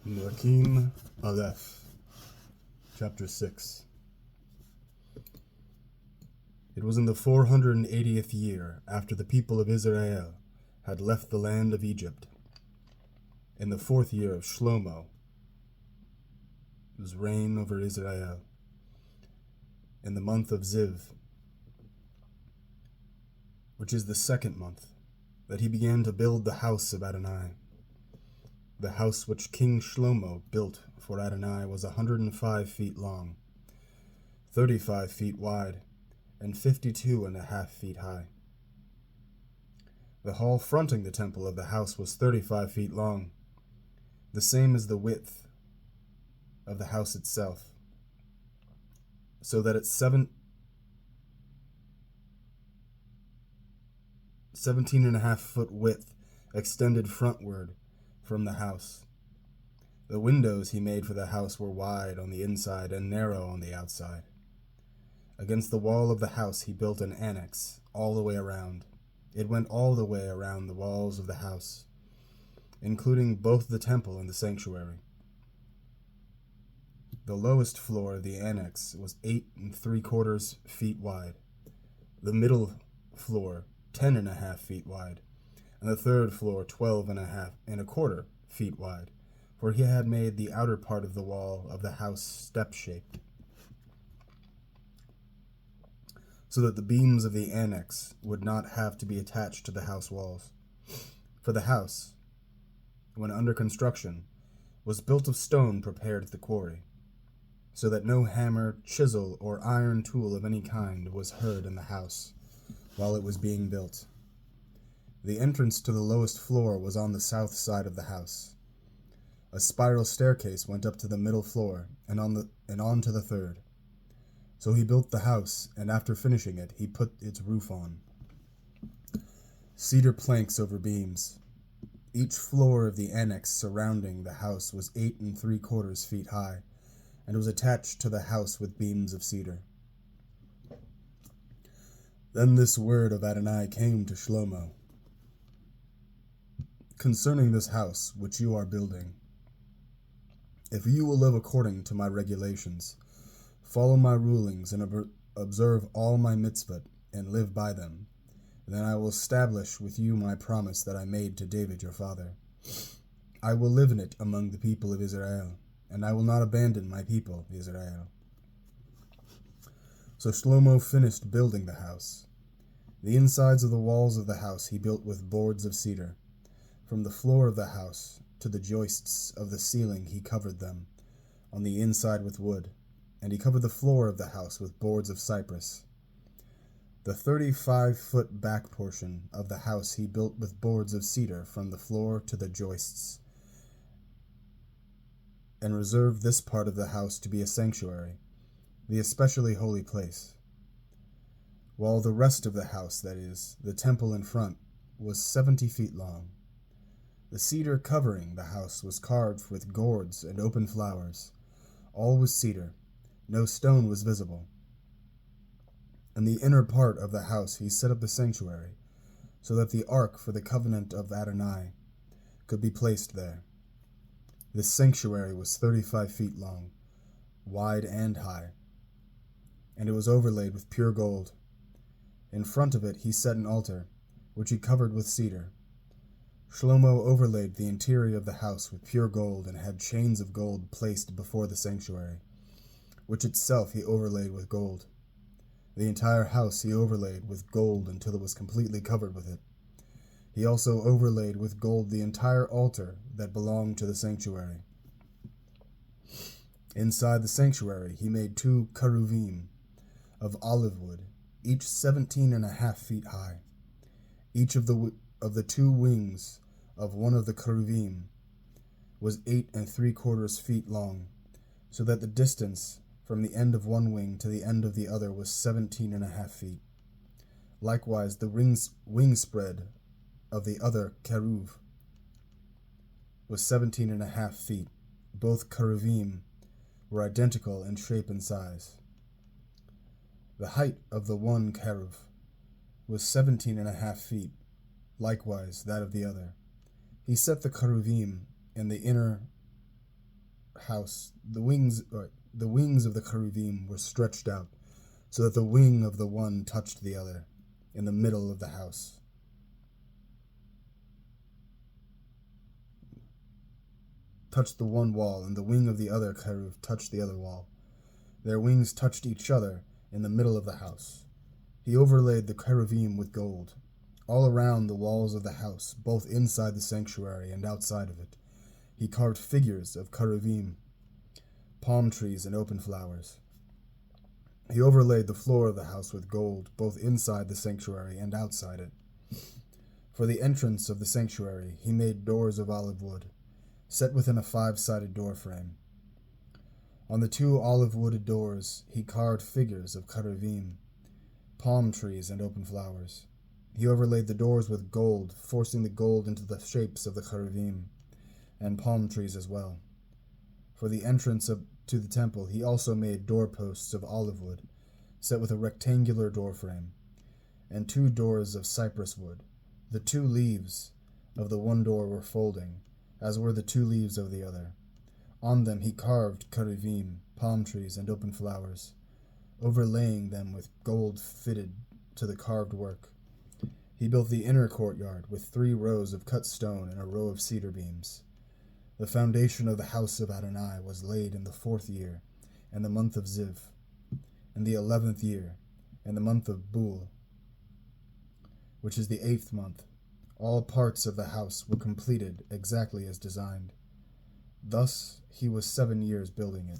Melakim Alef, Chapter 6. It was in the 480th year after the people of Israel had left the land of Egypt, in the 4th year of Shlomo, whose reign over Israel, in the month of Ziv, which is the 2nd month, that he began to build the house of Adonai. The house which King Shlomo built for Adonai was 105 feet long, 35 feet wide, and 52.5 feet high. The hall fronting the temple of the house was 35 feet long, the same as the width of the house itself, so that its 17.5 foot width extended frontward from the house. The windows he made for the house were wide on the inside and narrow on the outside. Against the wall of the house he built an annex all the way around. It went all the way around the walls of the house, including both the temple and the sanctuary. The lowest floor of the annex was 8 3/4 feet wide, the middle floor 10.5 feet wide, and the third floor 12.25 feet wide, for he had made the outer part of the wall of the house step-shaped, so that the beams of the annex would not have to be attached to the house walls. For the house, when under construction, was built of stone prepared at the quarry, so that no hammer, chisel, or iron tool of any kind was heard in the house while it was being built. The entrance to the lowest floor was on the south side of the house. A spiral staircase went up to the middle floor and on to the third. So he built the house, and after finishing it, he put its roof on. Cedar planks over beams. Each floor of the annex surrounding the house was 8 3/4 feet high, and was attached to the house with beams of cedar. Then this word of Adonai came to Shlomo: concerning this house which you are building, if you will live according to my regulations, follow my rulings, and observe all my mitzvot, and live by them, then I will establish with you my promise that I made to David your father. I will live in it among the people of Israel, and I will not abandon my people, Israel. So Shlomo finished building the house. The insides of the walls of the house he built with boards of cedar. From the floor of the house to the joists of the ceiling he covered them on the inside with wood, and he covered the floor of the house with boards of cypress. The 35-foot back portion of the house he built with boards of cedar from the floor to the joists, and reserved this part of the house to be a sanctuary, the especially holy place, while the rest of the house, that is, the temple in front, was 70 feet long. The cedar covering the house was carved with gourds and open flowers. All was cedar. No stone was visible. In the inner part of the house he set up the sanctuary, so that the ark for the covenant of Adonai could be placed there. This sanctuary was 35 feet long, wide and high, and it was overlaid with pure gold. In front of it he set an altar, which he covered with cedar. Shlomo overlaid the interior of the house with pure gold, and had chains of gold placed before the sanctuary, which itself he overlaid with gold. The entire house he overlaid with gold until it was completely covered with it. He also overlaid with gold the entire altar that belonged to the sanctuary. Inside the sanctuary he made 2 cheruvim of olive wood, each 17.5 feet high. Each of the 2 wings of one of the cheruvim was 8 3/4 feet long, so that the distance from the end of one wing to the end of the other was 17.5 feet. Likewise, the wing spread of the other cheruv was 17.5 feet. Both cheruvim were identical in shape and size. The height of the one cherub was 17.5 feet, likewise that of the other. He set the cheruvim in the inner house, the wings of the cherubim were stretched out, so that the wing of the one touched the other, in the middle of the house. Touched the one wall, and the wing of the other cherub touched the other wall. Their wings touched each other in the middle of the house. He overlaid the cherubim with gold. All around the walls of the house, both inside the sanctuary and outside of it, he carved figures of cherubim, palm trees, and open flowers. He overlaid the floor of the house with gold, both inside the sanctuary and outside it. For the entrance of the sanctuary, he made doors of olive wood, set within a 5-sided door frame. On the 2 olive-wooded doors, he carved figures of cherubim, palm trees, and open flowers. He overlaid the doors with gold, forcing the gold into the shapes of the cherubim, and palm trees as well. For the entrance to the temple, he also made doorposts of olive wood, set with a rectangular door frame, and 2 doors of cypress wood. The 2 leaves of the one door were folding, as were the 2 leaves of the other. On them he carved cherubim, palm trees, and open flowers, overlaying them with gold fitted to the carved work. He built the inner courtyard with 3 rows of cut stone and a row of cedar beams. The foundation of the house of Adonai was laid in the 4th year, in the month of Ziv, in the 11th year, in the month of Bul, which is the 8th month. All parts of the house were completed exactly as designed. Thus he was 7 years building it.